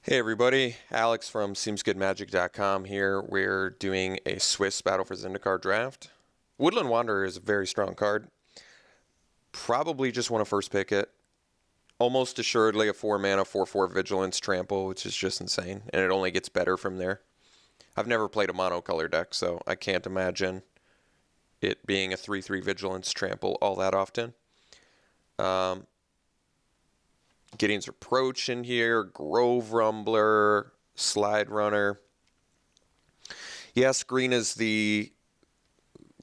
Hey everybody, Alex from SeemsGoodMagic.com here. We're doing a Swiss Battle for Zendikar draft. Woodland Wanderer is a very strong card. Probably just want to first pick it. Almost assuredly a 4 mana, 4/4 Vigilance Trample, which is just insane, and it only gets better from there. I've never played a monocolor deck, so I can't imagine it being a 3/3 Vigilance Trample all that often. Gideon's Approach in here, Grove Rumbler, Slide Runner. Yes, green is the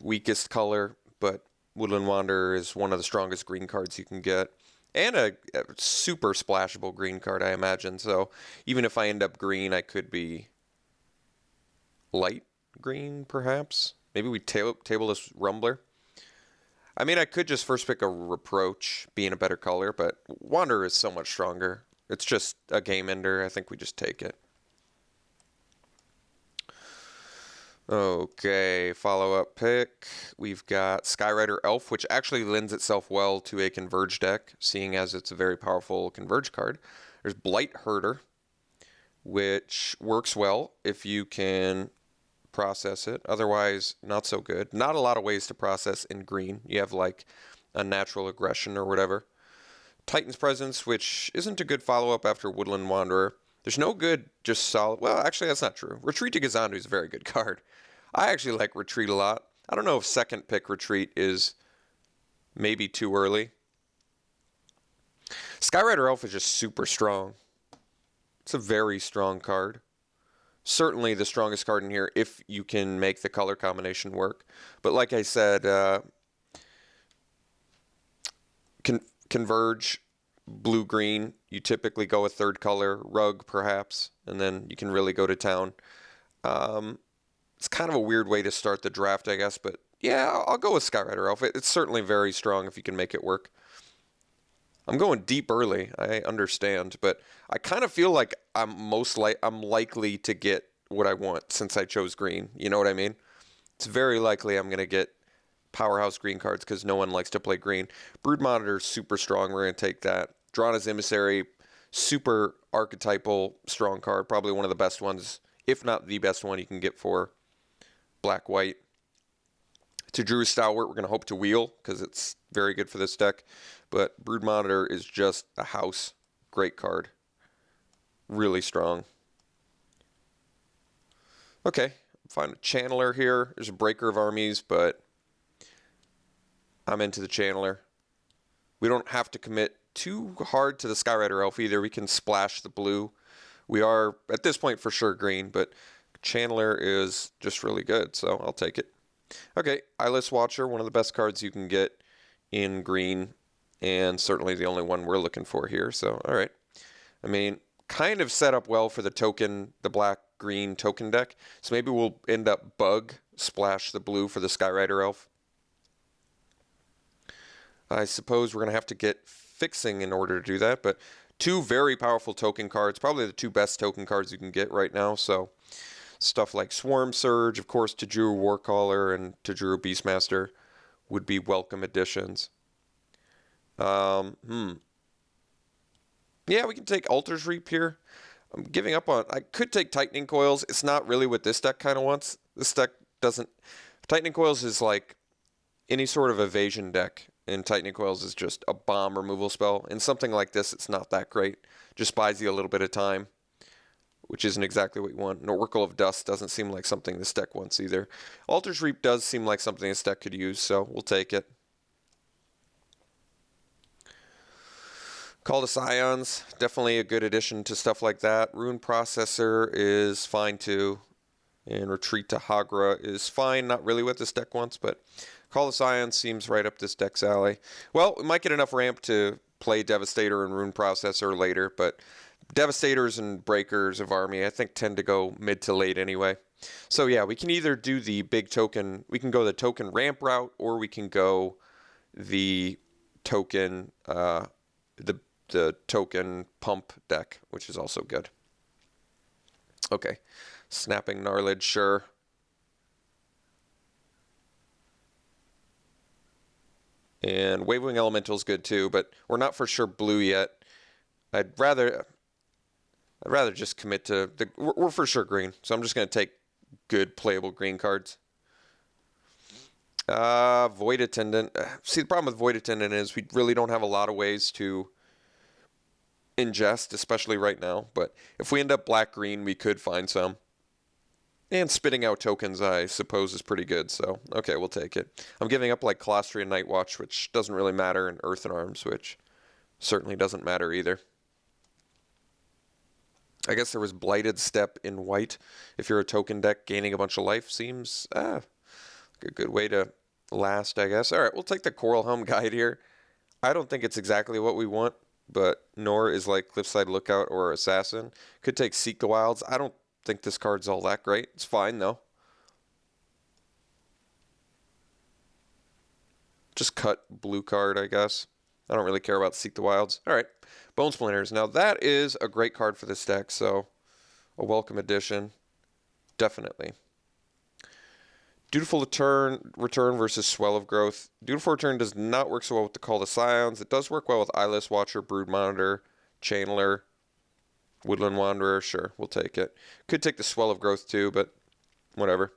weakest color, but Woodland Wanderer is one of the strongest green cards you can get. And a super splashable green card, I imagine. So even if I end up green, I could be light green, perhaps. Maybe we table this Rumbler. I mean, I could just first pick a Reproach, being a better color, but Wanderer is so much stronger. It's just a game ender. I think we just take it. Okay, follow-up pick. We've got Skyrider Elf, which actually lends itself well to a Converge deck, seeing as it's a very powerful Converge card. There's Blight Herder, which works well if you can process it. Otherwise, not so good. Not a lot of ways to process in green. You have like a natural aggression or whatever. Titan's Presence, which isn't a good follow-up after Woodland Wanderer. There's no good, just solid. Well, actually, that's not true. Retreat to Gazandu is a very good card. I actually like Retreat a lot. I don't know if second pick Retreat is maybe too early. Skyrider Elf is just super strong. It's a very strong card. Certainly the strongest card in here if you can make the color combination work. But like I said, Converge, blue-green, you typically go a third color, Rug perhaps, and then you can really go to town. It's kind of a weird way to start the draft, I guess, but yeah, I'll go with Skyrider Elf. It's certainly very strong if you can make it work. I'm going deep early, I understand, but I kind of feel like I'm likely to get what I want since I chose green. You know what I mean? It's very likely I'm going to get powerhouse green cards because no one likes to play green. Brood Monitor is super strong. We're going to take that. Drana's Emissary, super archetypal strong card. Probably one of the best ones, if not the best one you can get for black-white. To Drew's Stalwart, we're going to hope to wheel because it's very good for this deck. But Brood Monitor is just a house. Great card. Really strong. Okay, find a Channeler here. There's a Breaker of Armies, but I'm into the Channeler. We don't have to commit too hard to the Skyrider Elf either. We can splash the blue. We are, at this point, for sure green, but Channeler is just really good, so I'll take it. Okay, Eyeless Watcher, one of the best cards you can get in green, and certainly the only one we're looking for here, so alright. I mean, kind of set up well for the token, the black-green token deck, so maybe we'll end up splash the blue for the Skyrider Elf. I suppose we're going to have to get Fixing in order to do that, but two very powerful token cards, probably the two best token cards you can get right now, so stuff like Swarm Surge, of course, Tajuru Warcaller and Tajuru Beastmaster would be welcome additions. Yeah, we can take Altar's Reap here. I'm giving up on... I could take Tightening Coils. It's not really what this deck kind of wants. This deck doesn't... Tightening Coils is like any sort of evasion deck, and Tightening Coils is just a bomb removal spell. In something like this, it's not that great. Just buys you a little bit of time, which isn't exactly what you want. An Oracle of Dust doesn't seem like something this deck wants either. Altar's Reap does seem like something this deck could use, so we'll take it. Call to Scions, definitely a good addition to stuff like that. Rune Processor is fine too. And Retreat to Hagra is fine, not really what this deck wants, but Call to Scions seems right up this deck's alley. Well, we might get enough ramp to play Devastator and Rune Processor later, but Devastators and Breakers of Army, I think, tend to go mid to late anyway. So yeah, we can either do the big token, we can go the token ramp route, or we can go the token, the token pump deck, which is also good. Okay, Snapping Gnarlid, sure. And Wavewing Elemental is good too, but we're not for sure blue yet. I'd I'd rather just commit to the. We're for sure green, so I'm just going to take good playable green cards. Void Attendant. See, the problem with Void Attendant is we really don't have a lot of ways to ingest, especially right now. But if we end up black-green, we could find some. And spitting out tokens, I suppose, is pretty good. So, okay, we'll take it. I'm giving up like Colostria Night Watch, which doesn't really matter, and Earthen Arms, which certainly doesn't matter either. I guess there was Blighted Step in white. If you're a token deck, gaining a bunch of life seems a good way to last, I guess. All right, we'll take the Coral Helm Guide here. I don't think it's exactly what we want, but nor is like Cliffside Lookout or Assassin. Could take Seek the Wilds. I don't think this card's all that great. It's fine, though. Just cut blue card, I guess. I don't really care about Seek the Wilds. All right, Bone Splinters. Now, that is a great card for this deck, so a welcome addition. Definitely. Dutiful Return versus Swell of Growth. Dutiful Return does not work so well with the Call to Scions. It does work well with Eyeless Watcher, Brood Monitor, Channeler, Woodland Wanderer. Sure, we'll take it. Could take the Swell of Growth too, but whatever.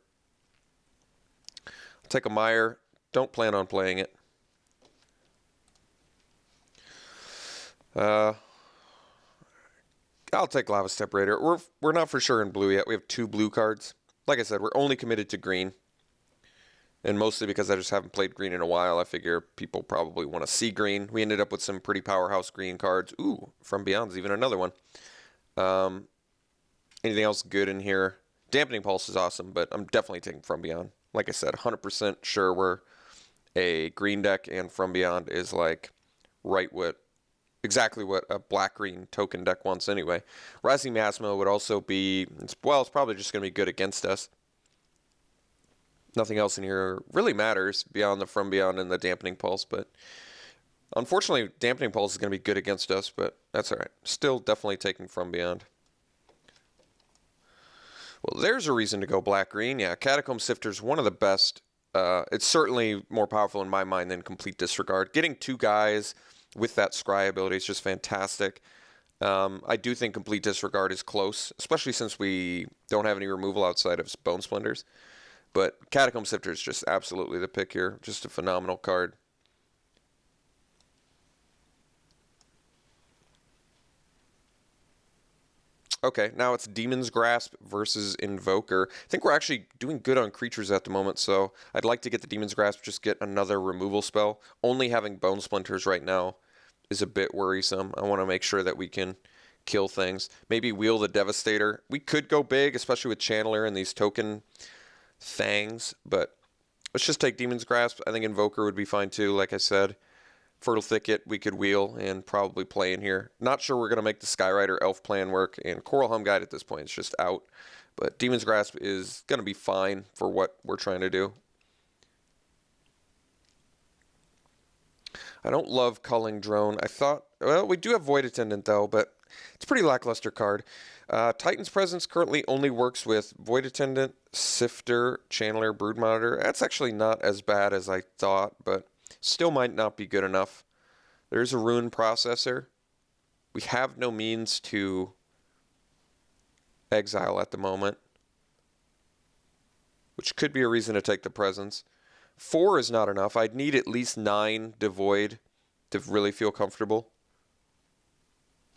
I'll take a Mire. Don't plan on playing it. I'll take Lava Step Raider. We're not for sure in blue yet. We have 2 blue cards. Like I said, we're only committed to green. And mostly because I just haven't played green in a while. I figure people probably want to see green. We ended up with some pretty powerhouse green cards. Ooh, From Beyond's even another one. Anything else good in here? Dampening Pulse is awesome, but I'm definitely taking From Beyond. Like I said, 100% sure we're a green deck, and From Beyond is like exactly what a black-green token deck wants anyway. Rising Miasma would also be, well, it's probably just going to be good against us. Nothing else in here really matters beyond the From Beyond and the Dampening Pulse, but unfortunately, Dampening Pulse is going to be good against us, but that's all right. Still definitely taking From Beyond. Well, there's a reason to go black-green. Yeah, Catacomb Sifter is one of the best. It's certainly more powerful in my mind than Complete Disregard. Getting 2 guys with that Scry ability is just fantastic. I do think Complete Disregard is close, especially since we don't have any removal outside of Bone Splinters. But Catacomb Sifter is just absolutely the pick here. Just a phenomenal card. Okay, now it's Demon's Grasp versus Invoker. I think we're actually doing good on creatures at the moment, so I'd like to get the Demon's Grasp, just get another removal spell. Only having Bone Splinters right now is a bit worrisome. I want to make sure that we can kill things. Maybe wheel the Devastator. We could go big, especially with Channeler and these token things, but let's just take Demon's Grasp. I think Invoker would be fine too, like I said. Fertile Thicket we could wheel and probably play in here. Not sure we're going to make the Skyrider Elf plan work, and Coral Helm Guide at this point is just out. But Demon's Grasp is going to be fine for what we're trying to do. I don't love Culling Drone. I thought, well, we do have Void Attendant though, but it's a pretty lackluster card. Titan's Presence currently only works with Void Attendant, Sifter, Channeler, Brood Monitor. That's actually not as bad as I thought, but still might not be good enough. There's a Rune Processor. We have no means to exile at the moment, which could be a reason to take the Presence. 4 is not enough. I'd need at least 9 Devoid to really feel comfortable.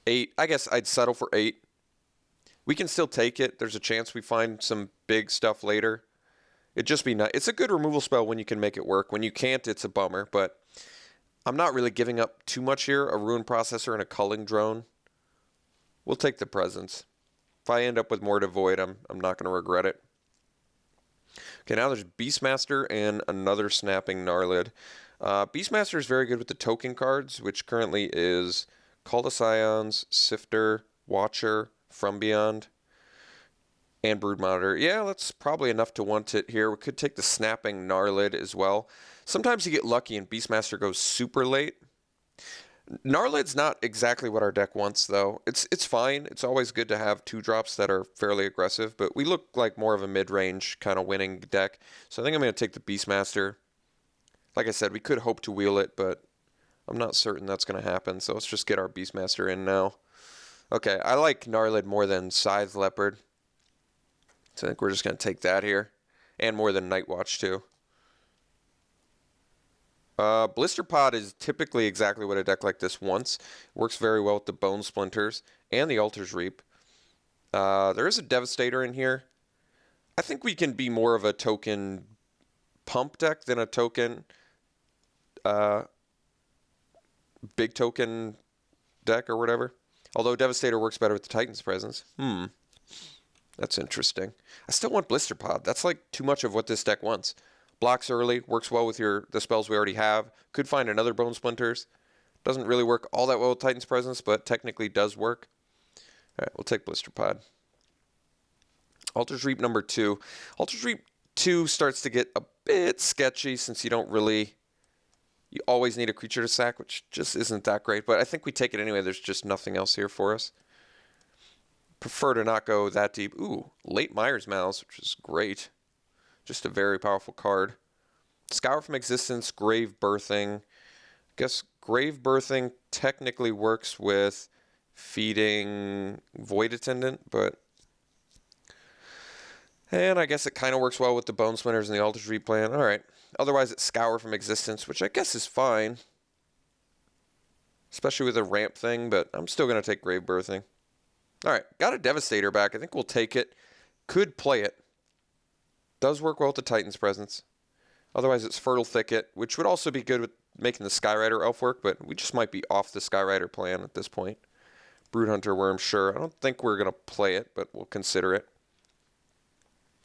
8, I guess I'd settle for 8. We can still take it. There's a chance we find some big stuff later. It'd just be nice. It's a good removal spell when you can make it work. When you can't, it's a bummer, but I'm not really giving up too much here. A Rune Processor and a Culling Drone. We'll take the Presence. If I end up with more Devoid, I'm not going to regret it. Okay, now there's Beastmaster and another Snapping Gnarlid. Beastmaster is very good with the token cards, which currently is Call to Scions, Sifter, Watcher, From Beyond, and Brood Monitor. Yeah, that's probably enough to want it here. We could take the Snapping Gnarlid as well. Sometimes you get lucky and Beastmaster goes super late. Gnarlid's not exactly what our deck wants, though. It's fine. It's always good to have 2-drops that are fairly aggressive, but we look like more of a mid-range kind of winning deck. So I think I'm going to take the Beastmaster. Like I said, we could hope to wheel it, but I'm not certain that's going to happen. So let's just get our Beastmaster in now. Okay, I like Gnarlid more than Scythe Leopard. So I think we're just going to take that here. And more than Nightwatch, too. Blister Pod is typically exactly what a deck like this wants. Works very well with the Bone Splinters and the Altar's Reap. There is a Devastator in here. I think we can be more of a token pump deck than a token big token deck or whatever. Although Devastator works better with the Titan's presence. That's interesting. I still want Blister Pod. That's like too much of what this deck wants. Blocks early, works well with the spells we already have. Could find another Bone Splinters. Doesn't really work all that well with Titan's presence, but technically does work. Alright, we'll take Blister Pod. Altar's Reap number 2. Altar's Reap 2 starts to get a bit sketchy since you always need a creature to sack, which just isn't that great. But I think we take it anyway. There's just nothing else here for us. Prefer to not go that deep. Ooh, late Myers Mouse, which is great. Just a very powerful card. Scour from Existence, Grave Birthing. I guess Grave Birthing technically works with feeding Void Attendant, but... And I guess it kind of works well with the Bone Splinters and the Altar's Reap plan. Alright. Otherwise, it's Scour from Existence, which I guess is fine. Especially with a ramp thing, but I'm still going to take Grave Birthing. Alright, got a Devastator back. I think we'll take it. Could play it. Does work well with the Titan's presence. Otherwise, it's Fertile Thicket, which would also be good with making the Skyrider Elf work, but we just might be off the Skyrider plan at this point. Broodhunter Worm, sure. I don't think we're going to play it, but we'll consider it.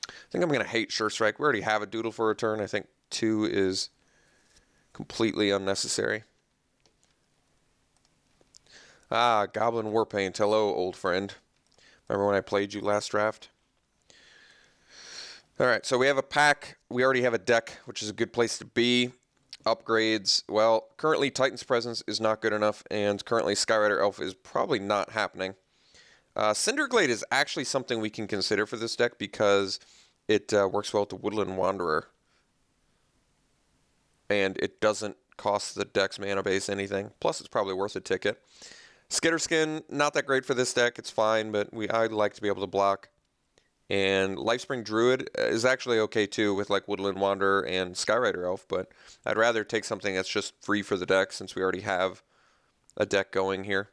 I think I'm going to hate Sure Strike. We already have a Doodle for return. I think 2 is completely unnecessary. Ah, Goblin Warpaint. Hello, old friend. Remember when I played you last draft? Alright, so we have a pack. We already have a deck, which is a good place to be. Upgrades. Well, currently Titan's Presence is not good enough, and currently Skyrider Elf is probably not happening. Cinderglade is actually something we can consider for this deck because it works well with the Woodland Wanderer. And it doesn't cost the deck's mana base anything. Plus, it's probably worth a ticket. Skitterskin, not that great for this deck. It's fine, but I'd like to be able to block. And Lifespring Druid is actually okay too with like Woodland Wanderer and Skyrider Elf, but I'd rather take something that's just free for the deck since we already have a deck going here.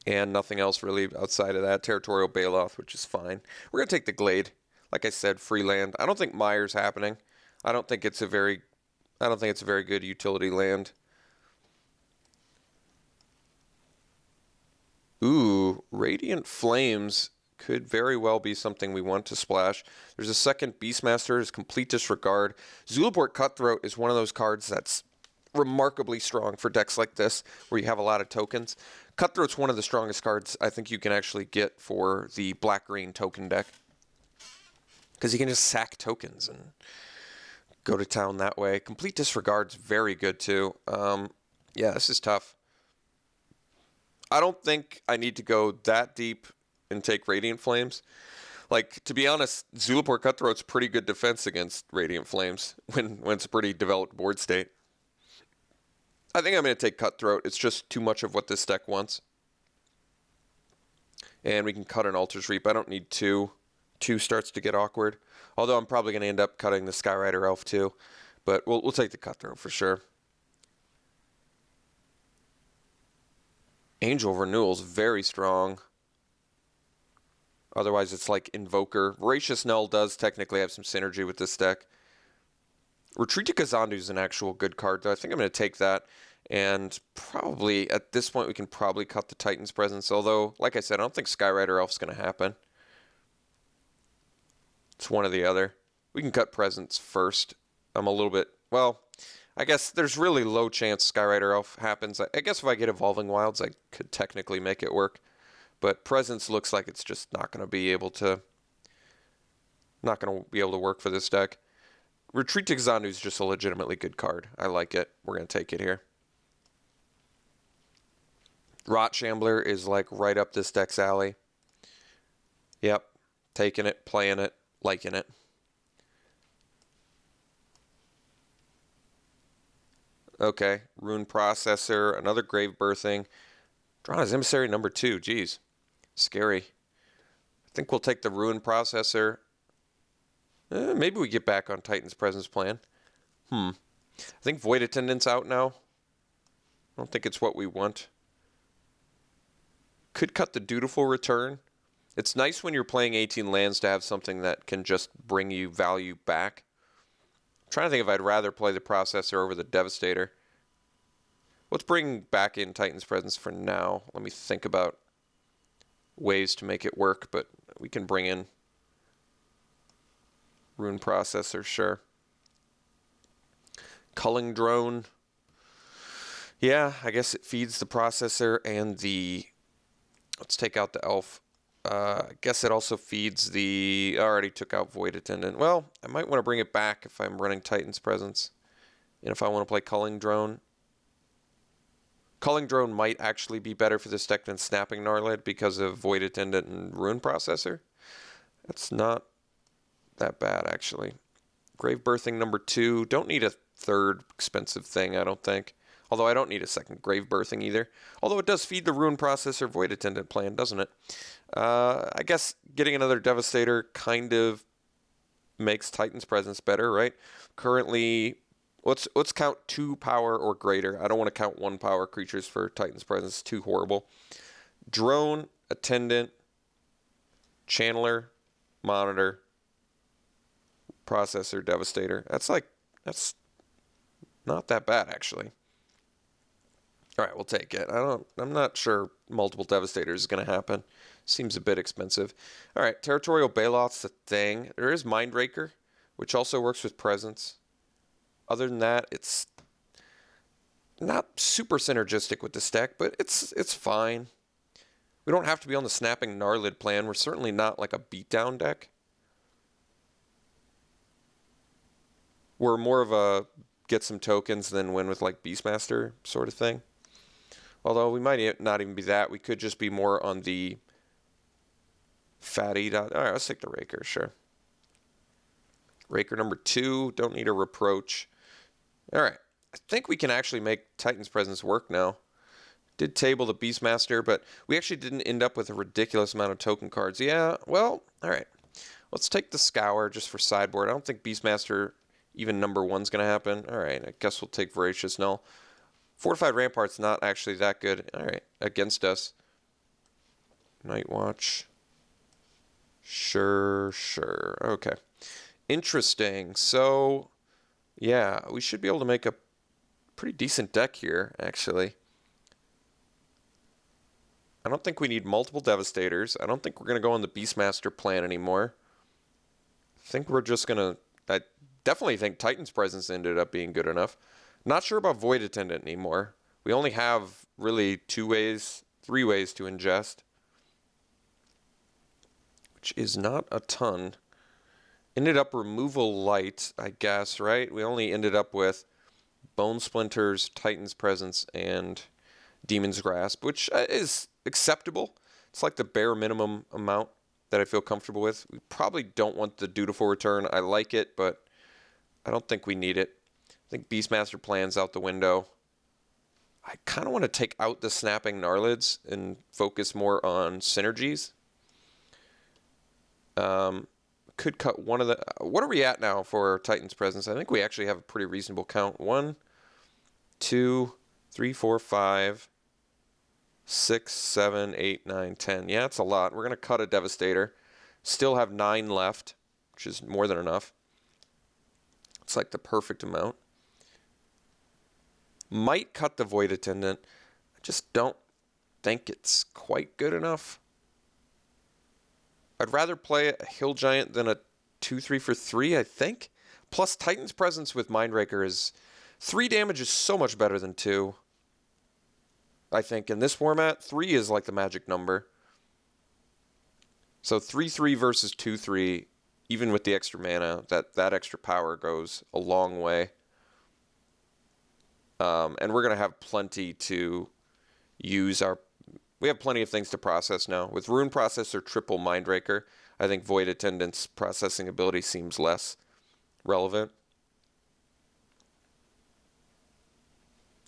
And nothing else really outside of that. Territorial Baloth, which is fine. We're going to take the Glade. Like I said, free land. I don't think Mire's happening. I don't think it's a very good utility land. Ooh, Radiant Flames could very well be something we want to splash. There's a second Beastmaster, is complete disregard. Zulaport Cutthroat is one of those cards that's remarkably strong for decks like this, where you have a lot of tokens. Cutthroat's one of the strongest cards I think you can actually get for the black-green token deck. Because you can just sack tokens and go to town that way. Complete Disregard's very good too. Yeah, this is tough. I don't think I need to go that deep and take Radiant Flames. Like, to be honest, Zulaport Cutthroat's pretty good defense against Radiant Flames when it's a pretty developed board state. I think I'm going to take Cutthroat. It's just too much of what this deck wants. And we can cut an Altar's Reap. I don't need 2. 2 starts to get awkward. Although I'm probably going to end up cutting the Skyrider Elf too. But we'll take the Cutthroat for sure. Angel Renewal's very strong. Otherwise, it's like Invoker. Voracious Null does technically have some synergy with this deck. Retreat to Kazandu is an actual good card, though. I think I'm going to take that. And probably, at this point, we can probably cut the Titan's Presence. Although, like I said, I don't think Skyrider Elf's going to happen. It's one or the other. We can cut Presence first. I'm a little bit... Well, I guess there's really low chance Skyrider Elf happens. I guess if I get Evolving Wilds, I could technically make it work. But Presence looks like it's just not going to be able to... Not going to be able to work for this deck. Retreat to Xandu is just a legitimately good card. I like it. We're going to take it here. Rot Shambler is like right up this deck's alley. Yep. Taking it, playing it, liking it. Okay. Rune Processor, another Grave Birthing. Drawn as Emissary number 2. Geez. Scary. I think we'll take the Ruin Processor. Maybe we get back on Titan's Presence plan. I think Void Attendant's out now. I don't think it's what we want. Could cut the Dutiful Return. It's nice when you're playing 18 lands to have something that can just bring you value back. I'm trying to think if I'd rather play the Processor over the Devastator. Let's bring back in Titan's Presence for now. Let me think about ways to make it work, but we can bring in Rune Processor, sure. Culling Drone. Yeah, I guess it feeds the Processor and the... Let's take out the Elf. I guess it also feeds the... I already took out Void Attendant. Well, I might want to bring it back if I'm running Titan's Presence. And if I want to play Culling Drone. Culling Drone might actually be better for this deck than Snapping Gnarlid because of Void Attendant and Rune Processor. That's not that bad, actually. Grave Birthing number 2. Don't need a third expensive thing, I don't think. Although I don't need a second Grave Birthing either. Although it does feed the Rune Processor Void Attendant plan, doesn't it? I guess getting another Devastator kind of makes Titan's Presence better, right? Currently, let's count 2 power or greater. I don't want to count 1 power creatures for Titan's Presence. It's too horrible. Drone, Attendant, Channeler, Monitor, Processor, Devastator. That's not that bad, actually. All right, we'll take it. I'm not sure multiple Devastators is going to happen. Seems a bit expensive. All right, Territorial Bailout's the thing. There is Mindraker, which also works with Presence. Other than that, it's not super synergistic with this deck, but it's fine. We don't have to be on the Snapping Gnarlid plan. We're certainly not like a beatdown deck. We're more of a get some tokens then win with like Beastmaster sort of thing. Although we might not even be that. We could just be more on the fatty. All right, let's take the Raker, sure. Raker number 2. Don't need a Reproach. All right. I think we can actually make Titan's Presence work now. Did table the Beastmaster, but we actually didn't end up with a ridiculous amount of token cards. Yeah, well, all right. Let's take the Scour just for sideboard. I don't think Beastmaster even number 1's going to happen. All right, I guess we'll take Voracious Null. Fortified Rampart's not actually that good. All right, against us. Night Watch. Sure. Okay. Interesting. So, yeah, we should be able to make a pretty decent deck here, actually. I don't think we need multiple Devastators. I don't think we're going to go on the Beastmaster plan anymore. I think we're just going to... I definitely think Titan's Presence ended up being good enough. Not sure about Void Attendant anymore. We only have really 3 ways to ingest. Which is not a ton. Ended up Removal Light, I guess, right? We only ended up with Bone Splinters, Titan's Presence, and Demon's Grasp, which is acceptable. It's like the bare minimum amount that I feel comfortable with. We probably don't want the Dutiful Return. I like it, but I don't think we need it. I think Beastmaster plan's out the window. I kind of want to take out the Snapping Gnarlids and focus more on synergies. Could cut one of the... What are we at now for Titan's Presence? I think we actually have a pretty reasonable count. 1, 2, 3, 4, 5, 6, 7, 8, 9, 10. Yeah, it's a lot. We're going to cut a Devastator. Still have 9 left, which is more than enough. It's like the perfect amount. Might cut the Void Attendant. I just don't think it's quite good enough. I'd rather play a Hill Giant than a 2/3 for 3, I think. Plus, Titan's Presence with Mindraker is... 3 damage is so much better than 2. I think in this format, 3 is like the magic number. So 3/3 versus 2/3, even with the extra mana, that extra power goes a long way. And we're going to have plenty to use our... We have plenty of things to process now. With Rune Processor triple Mindraker, I think Void Attendant's processing ability seems less relevant.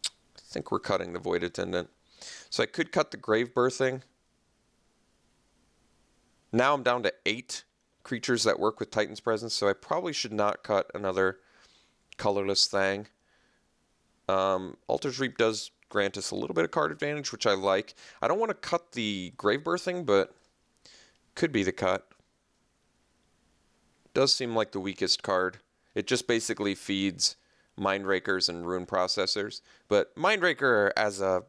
I think we're cutting the Void Attendant. So I could cut the Grave Birthing. Now I'm down to 8 creatures that work with Titan's Presence, so I probably should not cut another colorless thing. Altar's Reap does grant us a little bit of card advantage, which I like. I don't want to cut the Grave Birthing, but could be the cut. Does seem like the weakest card. It just basically feeds Mindrakers and Rune Processors. But Mindraker as a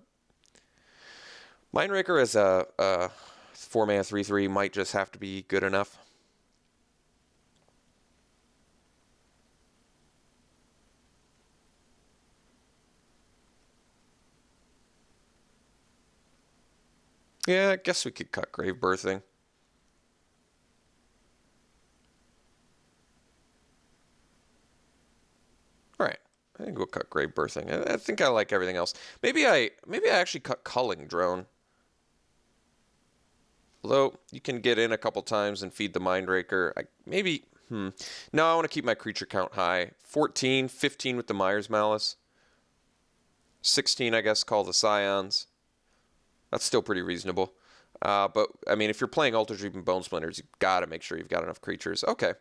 4-mana 3/3 might just have to be good enough. Yeah, I guess we could cut Grave Birthing. All right, I think we'll cut Grave Birthing. I think I like everything else. Maybe I actually cut Culling Drone. Although you can get in a couple times and feed the Mindraker. No, I want to keep my creature count high. 14, 15 with the Myers Malice. 16, I guess, call the Scions. That's still pretty reasonable. But, I mean, if you're playing Altar's Reap and Bone Splinters, you've got to make sure you've got enough creatures. Okay.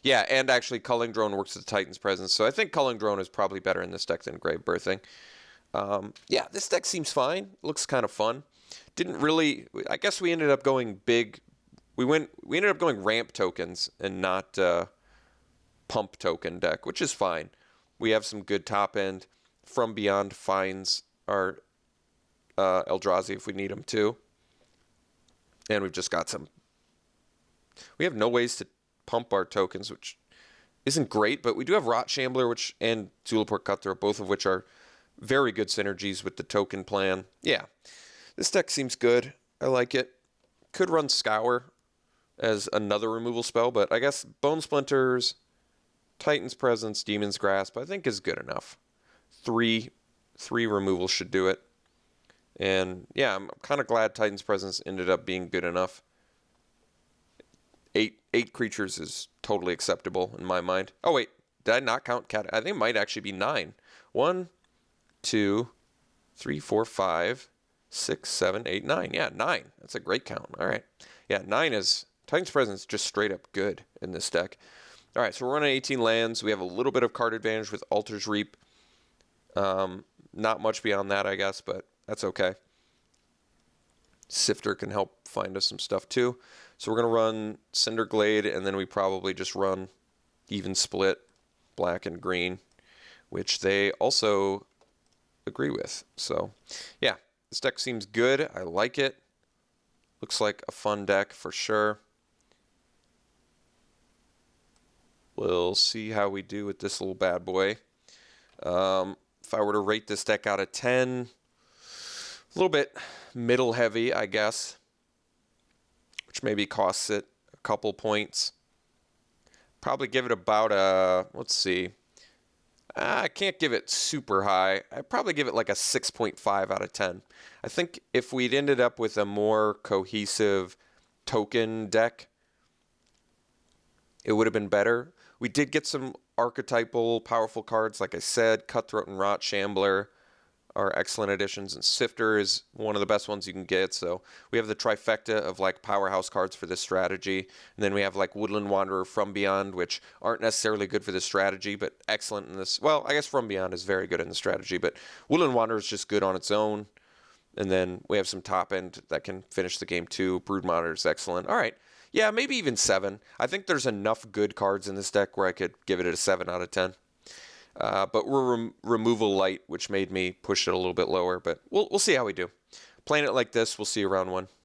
Yeah, and actually Culling Drone works with the Titan's Presence, so I think Culling Drone is probably better in this deck than Grave Birthing. Yeah, this deck seems fine. Looks kind of fun. Didn't really... I guess we ended up going big... We ended up going ramp tokens and not pump token deck, which is fine. We have some good top end. From Beyond finds our Eldrazi if we need them too. And we've just got some... We have no ways to pump our tokens, which isn't great, but we do have Rot Shambler and Zulaport Cutthroat, both of which are very good synergies with the token plan. Yeah, this deck seems good. I like it. Could run Scour as another removal spell, but I guess Bone Splinters, Titan's Presence, Demon's Grasp, I think is good enough. Three removals should do it. And yeah, I'm kind of glad Titan's Presence ended up being good enough. Eight creatures is totally acceptable in my mind. Oh wait, did I not count cat? I think it might actually be 9. 1, 2, 3, 4, 5, 6, 7, 8, 9. Yeah, 9. That's a great count. All right. Yeah, 9 is... Titan's Presence just straight up good in this deck. All right, so we're running 18 lands. We have a little bit of card advantage with Altar's Reap. Not much beyond that, I guess, but that's okay. Sifter can help find us some stuff too. So we're going to run Cinder Glade, and then we probably just run Even Split, black and green, which they also agree with. So, yeah, this deck seems good. I like it. Looks like a fun deck for sure. We'll see how we do with this little bad boy. If I were to rate this deck out of 10, a little bit middle heavy, I guess, which maybe costs it a couple points. Probably give it about a, let's see. I can't give it super high. I'd probably give it like a 6.5 out of 10. I think if we'd ended up with a more cohesive token deck, it would have been better. We did get some archetypal powerful cards, like I said. Cutthroat and Rot Shambler are excellent additions, and Sifter is one of the best ones you can get. So we have the trifecta of like powerhouse cards for this strategy, and then we have like Woodland Wanderer, From Beyond, which aren't necessarily good for this strategy, but excellent in this. Well, I guess From Beyond is very good in the strategy, but Woodland Wanderer is just good on its own. And then we have some top end that can finish the game too. Brood Monitor is excellent. All right. Yeah, maybe even 7. I think there's enough good cards in this deck where I could give it a 7 out of 10. But we're removal light, which made me push it a little bit lower. But we'll see how we do. Playing it like this, we'll see you round 1.